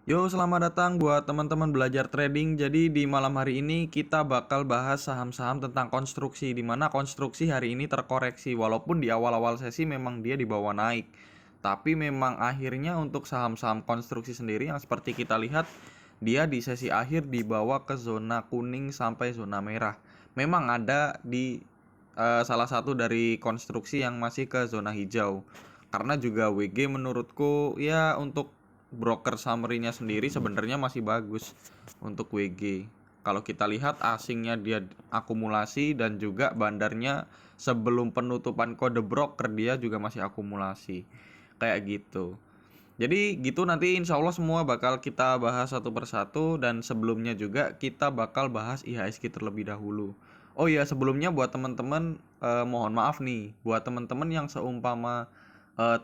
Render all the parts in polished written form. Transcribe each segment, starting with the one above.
Yo, selamat datang buat teman-teman belajar trading. Jadi di malam hari ini kita bakal bahas saham-saham tentang konstruksi, di mana konstruksi hari ini terkoreksi. Walaupun di awal-awal sesi memang dia dibawa naik, tapi memang akhirnya untuk saham-saham konstruksi sendiri yang seperti kita lihat, dia di sesi akhir dibawa ke zona kuning sampai zona merah. Memang ada di salah satu dari konstruksi yang masih ke zona hijau. Karena juga WG menurutku ya untuk broker summary-nya sendiri sebenarnya masih bagus untuk WG. Kalau kita lihat asingnya dia akumulasi dan juga bandarnya sebelum penutupan kode broker dia juga masih akumulasi. Kayak gitu. Jadi gitu nanti insya Allah semua bakal kita bahas satu persatu dan sebelumnya juga kita bakal bahas IHSG terlebih dahulu. Oh iya sebelumnya buat teman-teman mohon maaf nih buat teman-teman yang seumpama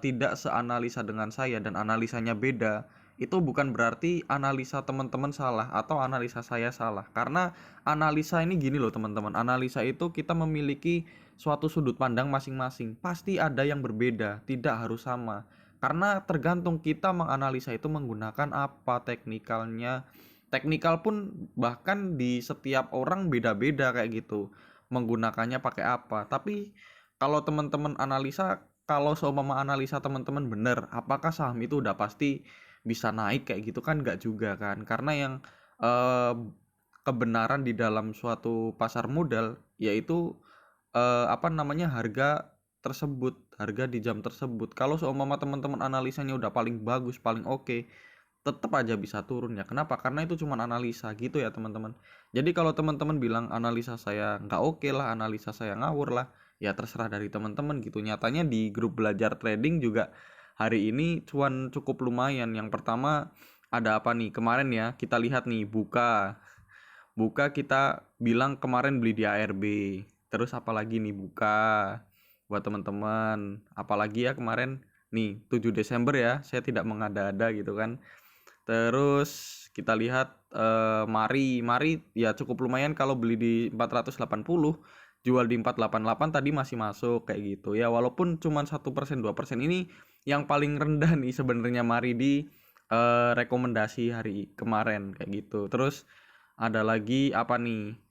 tidak seanalisa dengan saya dan analisanya beda, itu bukan berarti analisa teman-teman salah atau analisa saya salah. Karena analisa ini gini loh teman-teman, analisa itu kita memiliki suatu sudut pandang masing-masing. Pasti ada yang berbeda, tidak harus sama. Karena tergantung kita menganalisa itu menggunakan apa teknikalnya. Teknikal pun bahkan di setiap orang beda-beda kayak gitu. Menggunakannya pakai apa. Tapi kalau teman-teman analisa, kalau seumpama analisa teman-teman benar, apakah saham itu udah pasti bisa naik kayak gitu kan nggak juga kan. Karena yang eh, kebenaran di dalam suatu pasar modal yaitu apa namanya harga tersebut, harga di jam tersebut. Kalau seumpama teman-teman analisanya udah paling bagus, paling oke, tetap aja bisa turun ya. Kenapa? Karena itu cuma analisa gitu ya teman-teman. Jadi kalau teman-teman bilang analisa saya nggak oke lah, analisa saya ngawur lah, ya terserah dari teman-teman gitu. Nyatanya di grup belajar trading juga hari ini cuan cukup lumayan. Yang pertama ada apa nih? Kemarin ya kita lihat nih buka kita bilang kemarin beli di ARB. Terus apalagi nih buka buat teman-teman. Apalagi ya kemarin nih 7 Desember ya, saya tidak mengada-ada gitu kan. Terus kita lihat Mari ya cukup lumayan kalau beli di 480, jual di 488 tadi masih masuk kayak gitu ya. Walaupun cuma 1% 2% ini yang paling rendah nih sebenarnya Mari di rekomendasi hari kemarin kayak gitu. Terus ada lagi apa nih?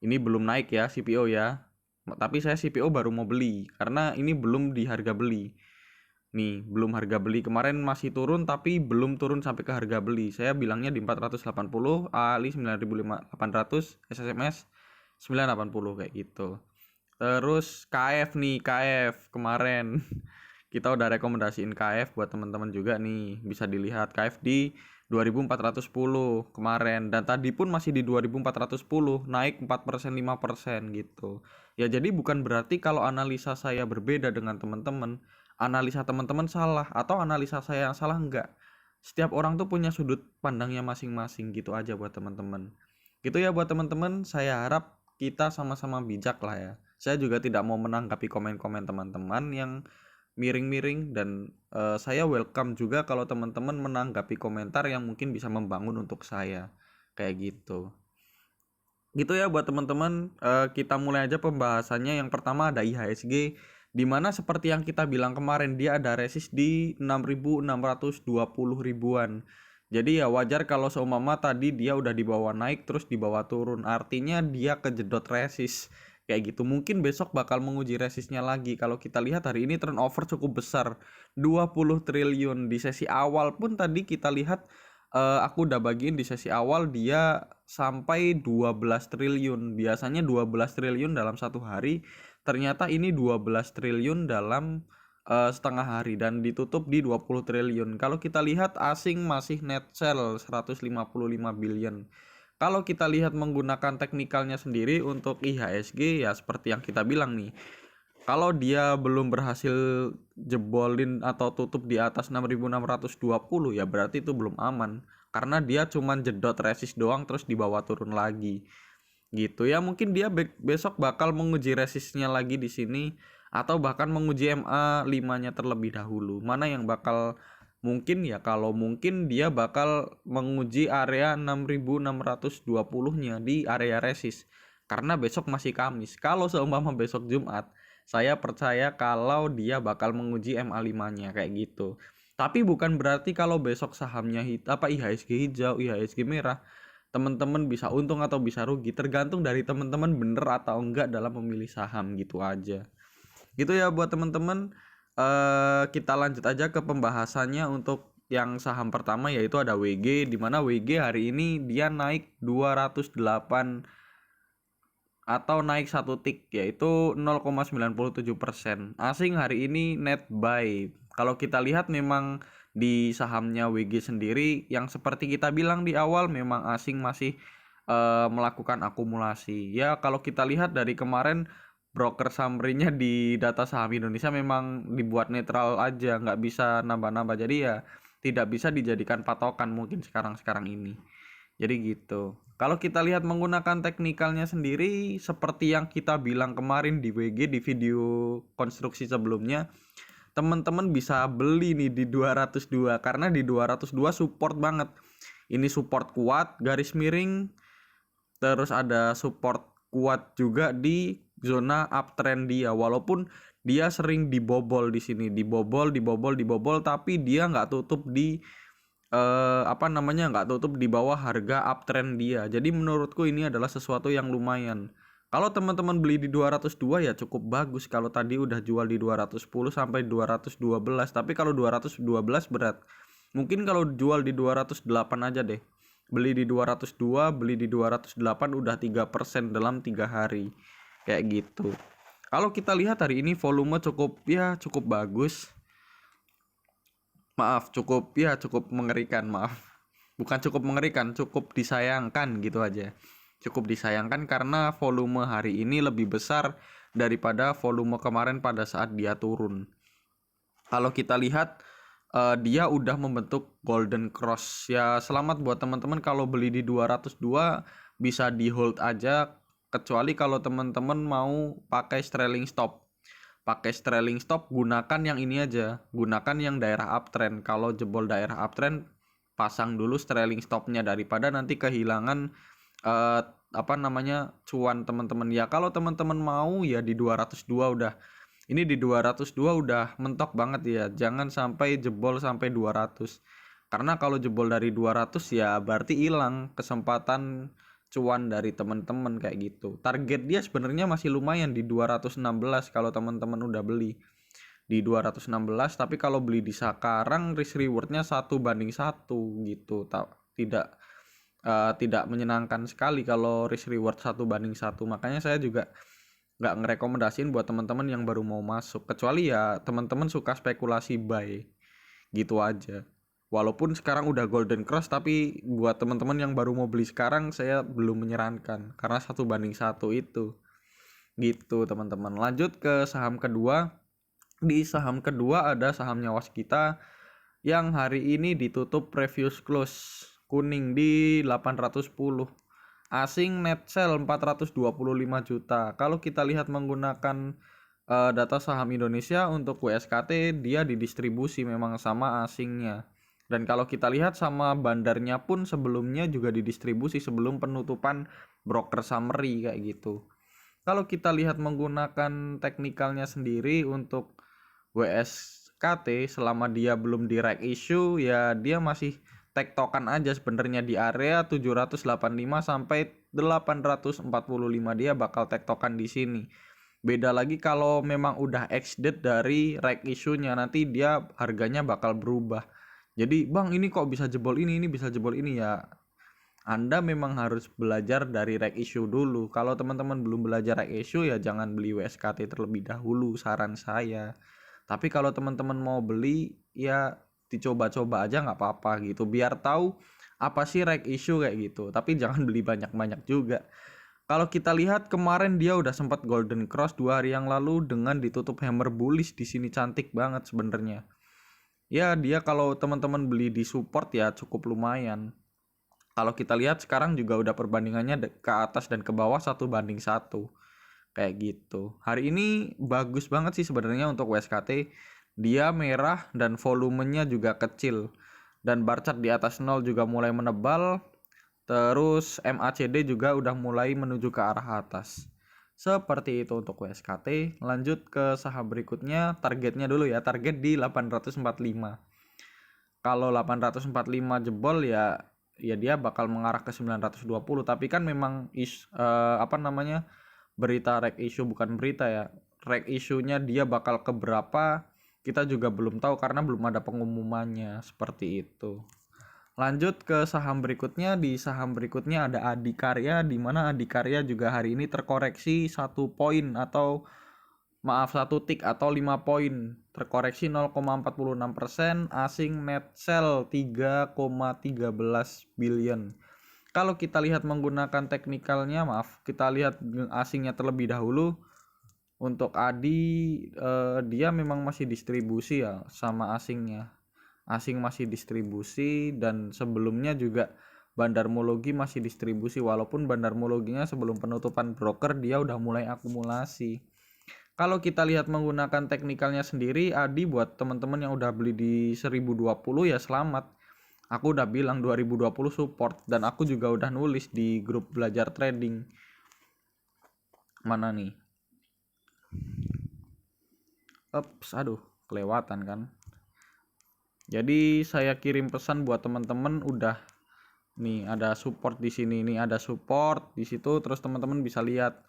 Ini belum naik ya CPO ya. Tapi saya CPO baru mau beli karena ini belum di harga beli. Nih, belum harga beli. Kemarin masih turun tapi belum turun sampai ke harga beli. Saya bilangnya di 480, Ali 9.800, SSMS 980 kayak gitu. Terus KF nih, KF kemarin kita udah rekomendasiin KF buat teman-teman juga nih. Bisa dilihat KF di 2410 kemarin dan tadi pun masih di 2410, naik 4% 5% gitu. Ya jadi bukan berarti kalau analisa saya berbeda dengan teman-teman, analisa teman-teman salah atau analisa saya yang salah, enggak. Setiap orang tuh punya sudut pandangnya masing-masing gitu aja buat teman-teman. Gitu ya buat teman-teman, saya harap kita sama-sama bijak lah ya. Saya juga tidak mau menanggapi komen-komen teman-teman yang miring-miring dan saya welcome juga kalau teman-teman menanggapi komentar yang mungkin bisa membangun untuk saya. Kayak gitu. Gitu ya buat teman-teman, kita mulai aja pembahasannya. Yang pertama ada IHSG di mana seperti yang kita bilang kemarin dia ada resist di 6.620 ribuan. Jadi ya wajar kalau seumpama tadi dia udah dibawa naik terus dibawa turun. Artinya dia kejedot resist kayak gitu. Mungkin besok bakal menguji resistnya lagi. Kalau kita lihat hari ini turnover cukup besar, 20 triliun. Di sesi awal pun tadi kita lihat aku udah bagiin di sesi awal dia sampai 12 triliun. Biasanya 12 triliun dalam satu hari. Ternyata ini 12 triliun dalam setengah hari dan ditutup di 20 triliun. Kalau kita lihat asing masih net sell 155 billion. Kalau kita lihat menggunakan teknikalnya sendiri untuk IHSG ya seperti yang kita bilang nih. Kalau dia belum berhasil jebolin atau tutup di atas 6.620 ya berarti itu belum aman. Karena dia cuman jedot resist doang terus dibawa turun lagi. Gitu ya, mungkin dia besok bakal menguji resistnya lagi di sini atau bahkan menguji MA 5-nya terlebih dahulu. Mana yang bakal mungkin ya, kalau mungkin dia bakal menguji area 6.620-nya di area resist. Karena besok masih Kamis. Kalau seumpama besok Jumat, saya percaya kalau dia bakal menguji MA 5-nya kayak gitu. Tapi bukan berarti kalau besok sahamnya IHSG hijau, IHSG merah, teman-teman bisa untung atau bisa rugi, tergantung dari teman-teman bener atau enggak dalam memilih saham, gitu aja. Gitu ya buat teman-teman. Kita lanjut aja ke pembahasannya untuk yang saham pertama, yaitu ada WG, di mana WG hari ini dia naik 208 atau naik 1 tik, yaitu 0,97%. Asing hari ini net buy. Kalau kita lihat memang di sahamnya WG sendiri yang seperti kita bilang di awal, memang asing masih melakukan akumulasi. Ya kalau kita lihat dari kemarin broker summary-nya di data saham Indonesia memang dibuat netral aja, nggak bisa nambah-nambah. Jadi ya tidak bisa dijadikan patokan mungkin sekarang ini. Jadi gitu. Kalau kita lihat menggunakan teknikalnya sendiri, seperti yang kita bilang kemarin di WG di video konstruksi sebelumnya, teman-teman bisa beli nih di 202 karena di 202 support banget. Ini support kuat, garis miring, terus ada support kuat juga di zona uptrend dia, walaupun dia sering dibobol di sini, dibobol, tapi dia nggak tutup di nggak tutup di bawah harga uptrend dia. Jadi menurutku ini adalah sesuatu yang lumayan. Kalau teman-teman beli di 202 ya cukup bagus. Kalau tadi udah jual di 210 sampai 212, tapi kalau 212 berat. Mungkin kalau jual di 208 aja deh. Beli di 202, beli di 208 udah 3% dalam 3 hari. Kayak gitu. Kalau kita lihat hari ini volume cukup bagus. Cukup mengerikan, Bukan cukup mengerikan, cukup disayangkan gitu aja. Cukup disayangkan karena volume hari ini lebih besar daripada volume kemarin pada saat dia turun. Kalau kita lihat dia udah membentuk golden cross. Ya selamat buat teman-teman kalau beli di 202, bisa di hold aja, kecuali kalau teman-teman mau pakai trailing stop. Gunakan yang ini aja, gunakan yang daerah uptrend. Kalau jebol daerah uptrend, pasang dulu trailing stopnya daripada nanti kehilangan cuan teman-teman. Ya kalau teman-teman mau ya di 202 udah. Ini di 202 udah mentok banget ya. Jangan sampai jebol sampai 200. Karena kalau jebol dari 200 ya berarti hilang kesempatan cuan dari teman-teman kayak gitu. Target dia sebenarnya masih lumayan di 216 kalau teman-teman udah beli di 216, tapi kalau beli di sekarang risk rewardnya 1:1 gitu. Tidak menyenangkan sekali kalau risk reward 1:1. Makanya saya juga nggak ngerekomendasiin buat teman-teman yang baru mau masuk, kecuali ya teman-teman suka spekulasi buy gitu aja. Walaupun sekarang udah golden cross, tapi buat teman-teman yang baru mau beli sekarang saya belum menyarankan karena 1:1 itu. Gitu teman-teman. Lanjut ke saham kedua. Di saham kedua ada sahamnya Waskita yang hari ini ditutup previous close kuning di 810. Asing net sell 425 juta. Kalau kita lihat menggunakan data saham Indonesia untuk WSKT, dia didistribusi memang sama asingnya. Dan kalau kita lihat sama bandarnya pun sebelumnya juga didistribusi sebelum penutupan broker summary kayak gitu. Kalau kita lihat menggunakan teknikalnya sendiri untuk WSKT, selama dia belum di right issue ya dia masih tektokan aja sebenarnya di area 785 sampai 845, dia bakal tektokan di sini. Beda lagi kalau memang udah exit dari right issue-nya, nanti dia harganya bakal berubah. Jadi bang ini kok bisa jebol ini bisa jebol ini, ya Anda memang harus belajar dari right issue dulu. Kalau teman-teman belum belajar right issue ya jangan beli WSKT terlebih dahulu, saran saya. Tapi kalau teman-teman mau beli ya dicoba-coba aja nggak apa-apa gitu, biar tahu apa sih right issue kayak gitu. Tapi jangan beli banyak-banyak juga. Kalau kita lihat kemarin dia udah sempat golden cross 2 hari yang lalu dengan ditutup hammer bullish di sini, cantik banget sebenarnya. Ya dia kalau teman-teman beli di support ya cukup lumayan. Kalau kita lihat sekarang juga udah perbandingannya ke atas dan ke bawah 1:1 kayak gitu. Hari ini bagus banget sih sebenarnya untuk WSKT. Dia merah dan volumenya juga kecil. Dan bar chart di atas 0 juga mulai menebal. Terus MACD juga udah mulai menuju ke arah atas. Seperti itu untuk WSKT. Lanjut ke saham berikutnya, targetnya dulu ya. Target di 845. Kalau 845 jebol ya dia bakal mengarah ke 920, tapi kan memang berita reg issue, bukan berita ya. Reg issue-nya dia bakal ke berapa kita juga belum tahu karena belum ada pengumumannya, seperti itu. Lanjut ke saham berikutnya. Di saham berikutnya ada Adikarya, di mana Adikarya juga hari ini terkoreksi 1 tik atau 5 poin, terkoreksi 0,46%, asing net sell 3,13 billion. Kalau kita lihat menggunakan teknikalnya, kita lihat asingnya terlebih dahulu. Untuk Adi dia memang masih distribusi ya sama asingnya. Asing masih distribusi, dan sebelumnya juga Bandarmologi masih distribusi, walaupun Bandarmologinya sebelum penutupan broker dia udah mulai akumulasi. Kalau kita lihat menggunakan teknikalnya sendiri, Adi buat teman-teman yang udah beli di 1020 ya selamat. Aku udah bilang 2020 support, dan aku juga udah nulis di grup belajar trading. Mana nih? Aduh, kelewatan kan. Jadi saya kirim pesan buat teman-teman, udah nih ada support di sini, nih ada support di situ, terus teman-teman bisa lihat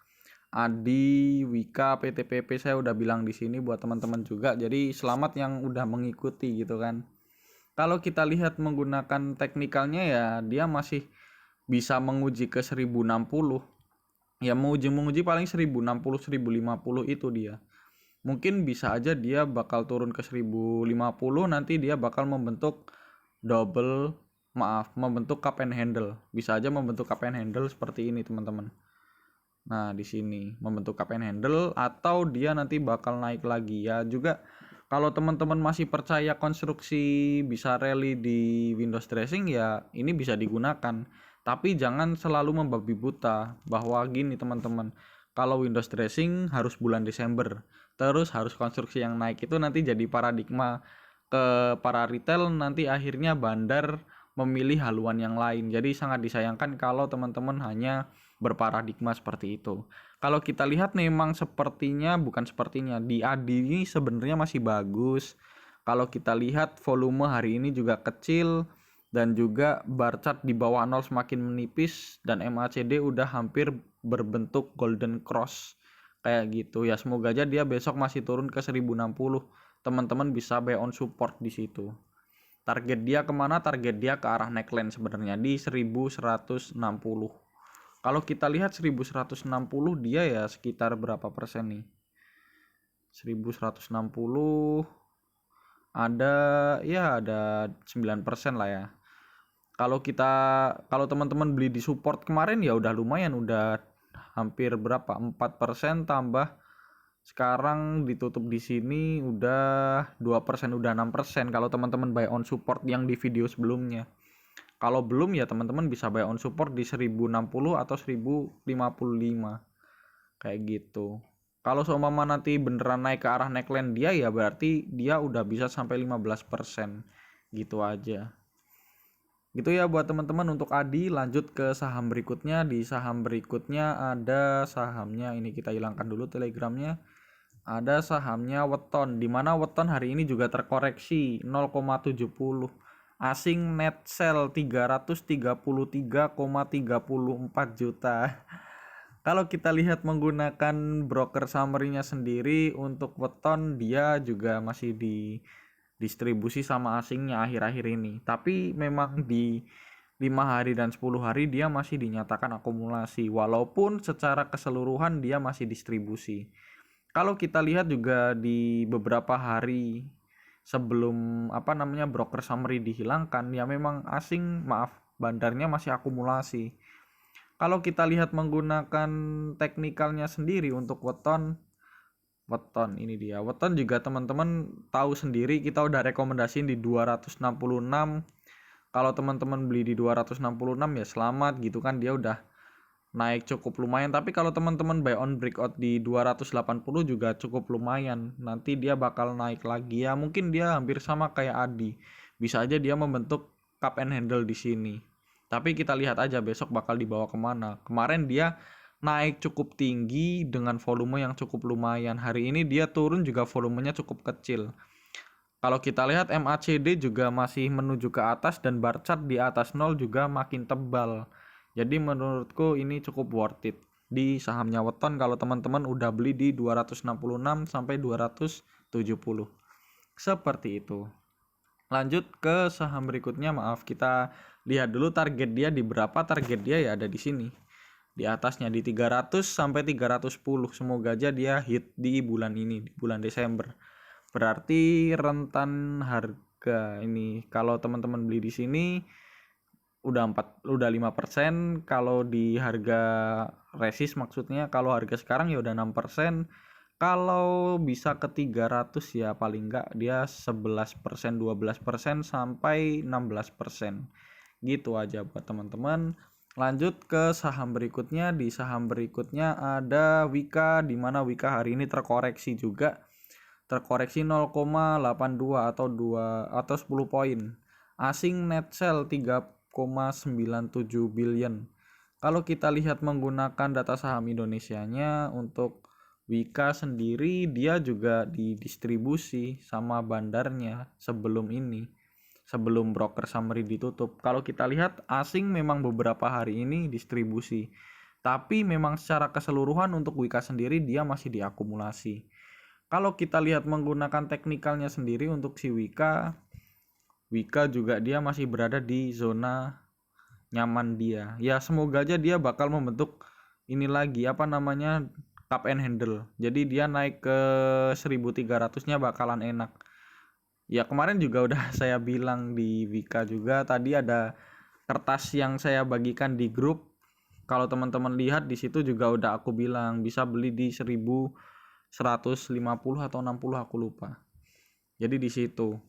Adi, Wika, PTPP saya udah bilang di sini buat teman-teman juga. Jadi selamat yang udah mengikuti gitu kan. Kalau kita lihat menggunakan teknikalnya ya dia masih bisa menguji ke 1060. Ya menguji paling 1060 1050 itu dia. Mungkin bisa aja dia bakal turun ke 1050, nanti dia bakal membentuk cup and handle. Bisa aja membentuk cup and handle seperti ini teman-teman. Nah, di sini membentuk cup and handle, atau dia nanti bakal naik lagi ya. Juga kalau teman-teman masih percaya konstruksi bisa rally di Windows Dressing ya ini bisa digunakan. Tapi jangan selalu membabi buta bahwa gini teman-teman. Kalau Windows Dressing harus bulan Desember, terus harus konstruksi yang naik, itu nanti jadi paradigma ke para retail, nanti akhirnya Bandar memilih haluan yang lain. Jadi sangat disayangkan kalau teman-teman hanya berparadigma seperti itu. Kalau kita lihat memang di Adi ini sebenarnya masih bagus. Kalau kita lihat volume hari ini juga kecil, dan juga bar chart di bawah 0 semakin menipis, dan MACD udah hampir berbentuk golden cross kayak gitu ya. Semoga aja dia besok masih turun ke 1060. Teman-teman bisa buy on support di situ. Target dia kemana? Target dia ke arah neckline sebenarnya di 1160. Kalau kita lihat 1160 dia ya sekitar berapa persen nih? 1160 ada 9% lah ya. Kalau teman-teman beli di support kemarin ya udah lumayan, udah hampir berapa? 4% tambah sekarang ditutup di sini udah 2%, udah 6% kalau teman-teman buy on support yang di video sebelumnya. Kalau belum ya teman-teman bisa buy on support di 1060 atau 1055 kayak gitu. Kalau seumpama nanti beneran naik ke arah neckline dia ya berarti dia udah bisa sampai 15%. Gitu aja. Gitu ya buat teman-teman untuk Adi. Lanjut ke saham berikutnya. Di saham berikutnya ada sahamnya, ini kita hilangkan dulu telegramnya. Ada sahamnya Weton, di mana Weton hari ini juga terkoreksi 0,70. Asing net sell 333,34 juta. Kalau kita lihat menggunakan broker summary-nya sendiri, untuk Weton dia juga masih di distribusi sama asingnya akhir-akhir ini. Tapi memang di 5 hari dan 10 hari dia masih dinyatakan akumulasi, walaupun secara keseluruhan dia masih distribusi. Kalau kita lihat juga di beberapa hari sebelum broker summary dihilangkan ya memang bandarnya masih akumulasi. Kalau kita lihat menggunakan teknikalnya sendiri untuk Weton ini dia. Weton juga teman-teman tahu sendiri, kita udah rekomendasiin di 266. Kalau teman-teman beli di 266 ya selamat gitu kan, dia udah naik cukup lumayan. Tapi kalau teman-teman buy on breakout di 280 juga cukup lumayan. Nanti dia bakal naik lagi ya, mungkin dia hampir sama kayak Adi. Bisa aja dia membentuk cup and handle di sini. Tapi kita lihat aja besok bakal dibawa kemana. Kemarin dia naik cukup tinggi dengan volume yang cukup lumayan. Hari ini dia turun juga volumenya cukup kecil. Kalau kita lihat MACD juga masih menuju ke atas dan bar chart di atas 0 juga makin tebal. Jadi menurutku ini cukup worth it di sahamnya Weton kalau teman-teman udah beli di 266 sampai 270. Seperti itu. Lanjut ke saham berikutnya, maaf, kita lihat dulu target dia di berapa. Target dia ya ada di sini. Di atasnya di 300 sampai 310. Semoga aja dia hit di bulan ini, di bulan Desember. Berarti rentan harga ini kalau teman-teman beli di sini udah 5%, kalau di harga resist maksudnya, kalau harga sekarang ya udah 6%. Kalau bisa ke 300 ya paling enggak dia 11%, 12% sampai 16%. Gitu aja buat teman-teman. Lanjut ke saham berikutnya. Di saham berikutnya ada Wika, di mana Wika hari ini terkoreksi juga. Terkoreksi 0,82 atau 10 poin. Asing net sell 3,97 billion. Kalau kita lihat menggunakan data saham Indonesianya, untuk Wika sendiri dia juga didistribusi sama bandarnya sebelum ini, sebelum broker summary ditutup. Kalau kita lihat asing memang beberapa hari ini distribusi, tapi memang secara keseluruhan untuk Wika sendiri dia masih diakumulasi. Kalau kita lihat menggunakan teknikalnya sendiri untuk si Wika juga dia masih berada di zona nyaman dia. Ya semoga aja dia bakal membentuk ini lagi cup and handle. Jadi dia naik ke 1300-nya bakalan enak. Ya kemarin juga udah saya bilang di Wika juga, tadi ada kertas yang saya bagikan di grup. Kalau teman-teman lihat di situ juga udah aku bilang bisa beli di 1150 atau 60 aku lupa. Jadi di situ.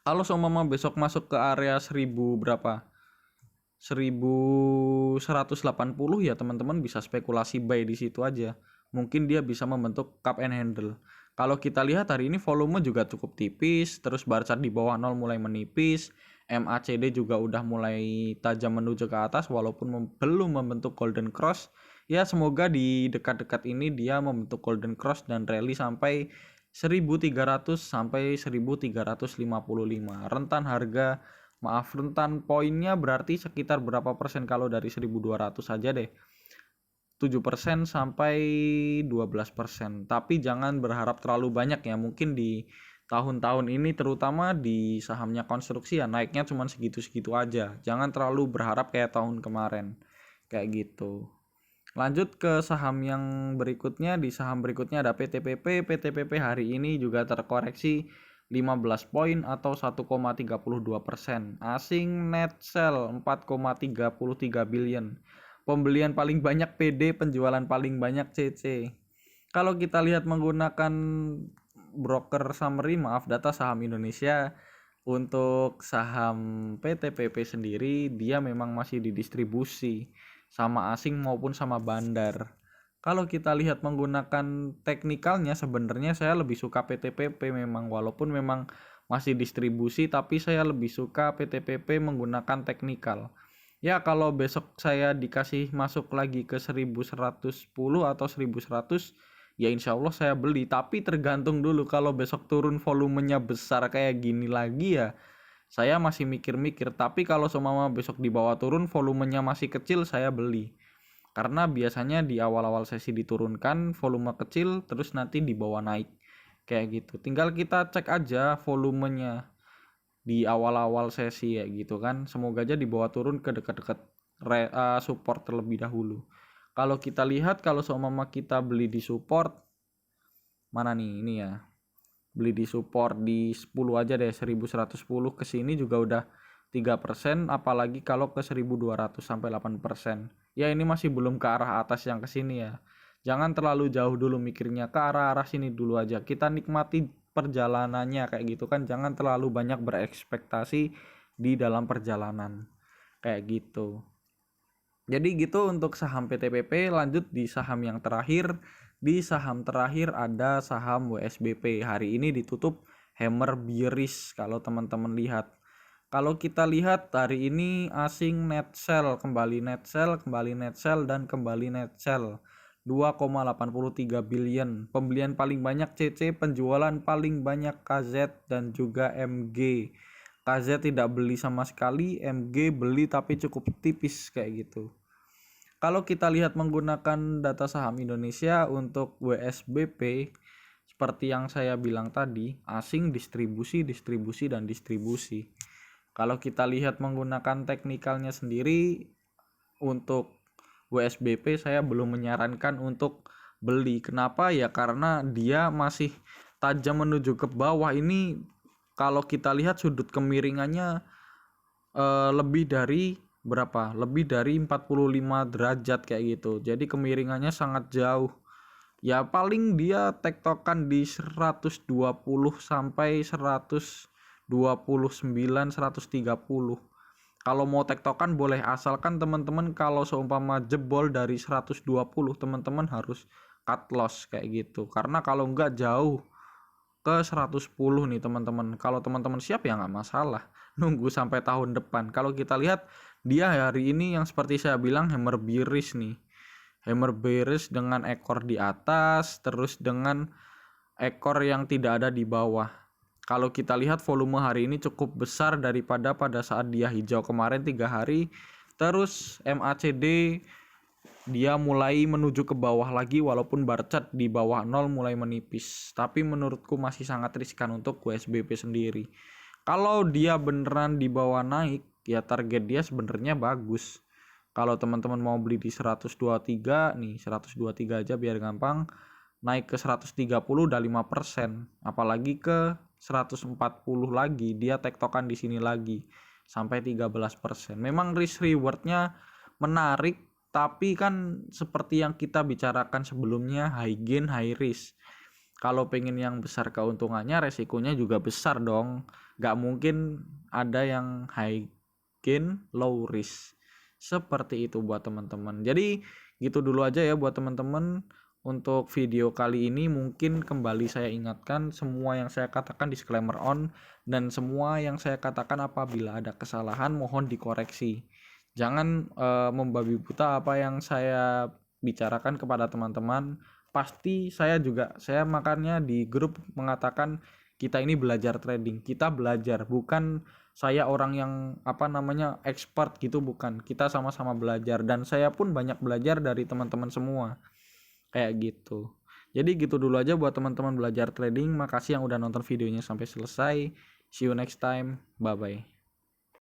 Kalau seumpama besok masuk ke area 1180 ya teman-teman bisa spekulasi buy di situ aja. Mungkin dia bisa membentuk cup and handle. Kalau kita lihat hari ini volume juga cukup tipis, terus bar chart di bawah 0 mulai menipis, MACD juga udah mulai tajam menuju ke atas walaupun belum membentuk golden cross. Ya semoga di dekat-dekat ini dia membentuk golden cross dan rally sampai 1300 sampai 1355. Rentan poinnya berarti sekitar berapa persen? Kalau dari 1200 aja deh, 7% sampai 12%. Tapi jangan berharap terlalu banyak ya. Mungkin di tahun-tahun ini terutama di sahamnya konstruksi ya naiknya cuma segitu-segitu aja. Jangan terlalu berharap kayak tahun kemarin. Kayak gitu. Lanjut ke saham yang berikutnya. Di saham berikutnya ada PTPP. PTPP hari ini juga terkoreksi 15 poin atau 1,32%. Asing net sell 4,33 billion. Pembelian paling banyak PD, penjualan paling banyak CC. Kalau kita lihat menggunakan broker summary, maaf, data saham Indonesia, untuk saham PTPP sendiri dia memang masih didistribusi sama asing maupun sama bandar. Kalau kita lihat menggunakan teknikalnya, sebenarnya saya lebih suka PTPP memang, walaupun memang masih distribusi, tapi saya lebih suka PTPP menggunakan teknikal. Ya kalau besok saya dikasih masuk lagi ke 1110 atau 1100, ya insya Allah saya beli. Tapi tergantung dulu, kalau besok turun volumenya besar kayak gini lagi ya saya masih mikir-mikir. Tapi kalau seumpama besok di bawah turun volumenya masih kecil, saya beli. Karena biasanya di awal-awal sesi diturunkan volume kecil, terus nanti di bawah naik. Kayak gitu. Tinggal kita cek aja volumenya di awal-awal sesi ya gitu kan. Semoga aja di bawah turun ke dekat-dekat support terlebih dahulu. Kalau kita lihat, kalau seumpama kita beli di support, mana nih ini ya. Beli di support di 10 aja deh, 1110 ke sini juga udah 3%, apalagi kalau ke 1200 sampai 8%. Ya ini masih belum ke arah atas yang ke sini ya. Jangan terlalu jauh dulu mikirnya, ke arah-arah sini dulu aja. Kita nikmati perjalanannya kayak gitu kan, jangan terlalu banyak berekspektasi di dalam perjalanan kayak gitu. Jadi gitu untuk saham PTPP. Lanjut di saham yang terakhir. Di saham terakhir ada saham WSBP. Hari ini ditutup hammer bearish kalau teman-teman lihat. Kalau kita lihat hari ini asing net sell, kembali net sell, kembali net sell, dan kembali net sell. 2,83 billion. Pembelian paling banyak CC, penjualan paling banyak KZ dan juga MG. KZ tidak beli sama sekali, MG beli tapi cukup tipis kayak gitu. Kalau kita lihat menggunakan data saham Indonesia untuk WSBP, seperti yang saya bilang tadi, asing, distribusi, dan distribusi. Kalau kita lihat menggunakan teknikalnya sendiri, untuk WSBP saya belum menyarankan untuk beli. Kenapa? Ya karena dia masih tajam menuju ke bawah. Ini kalau kita lihat sudut kemiringannya lebih dari berapa? Lebih dari 45 derajat kayak gitu. Jadi kemiringannya sangat jauh. Ya paling dia tektokan di 120 sampai 129, 130. Kalau mau tektokan boleh, asalkan teman-teman kalau seumpama jebol dari 120, teman-teman harus cut loss kayak gitu. Karena kalau enggak jauh ke 110 nih teman-teman. Kalau teman-teman siap ya nggak masalah. Nunggu sampai tahun depan. Kalau kita lihat dia hari ini yang seperti saya bilang hammer bearish nih. Hammer bearish dengan ekor di atas, terus dengan ekor yang tidak ada di bawah. Kalau kita lihat volume hari ini cukup besar daripada pada saat dia hijau kemarin 3 hari. Terus MACD dia mulai menuju ke bawah lagi walaupun bar chart di bawah 0 mulai menipis. Tapi menurutku masih sangat riskan untuk WSBP sendiri. Kalau dia beneran di bawah naik, ya target dia sebenarnya bagus. Kalau teman-teman mau beli di 123 nih, 123 aja biar gampang. Naik ke 130 udah 5%, apalagi ke 140 lagi dia tektokan di sini lagi sampai 13%. Memang risk rewardnya menarik, tapi kan seperti yang kita bicarakan sebelumnya, high gain high risk. Kalau pengen yang besar keuntungannya, resikonya juga besar dong. Gak mungkin ada yang high gain low risk. Seperti itu buat teman-teman. Jadi gitu dulu aja ya buat teman-teman. Untuk video kali ini mungkin kembali saya ingatkan, semua yang saya katakan disclaimer on, dan semua yang saya katakan apabila ada kesalahan mohon dikoreksi. Jangan membabi buta apa yang saya bicarakan kepada teman-teman. Pasti saya makanya di grup mengatakan kita ini belajar trading, kita belajar, bukan saya orang yang expert gitu, bukan. Kita sama-sama belajar, dan saya pun banyak belajar dari teman-teman semua kayak gitu. Jadi gitu dulu aja buat teman-teman belajar trading. Makasih yang udah nonton videonya sampai selesai. See you next time. Bye bye.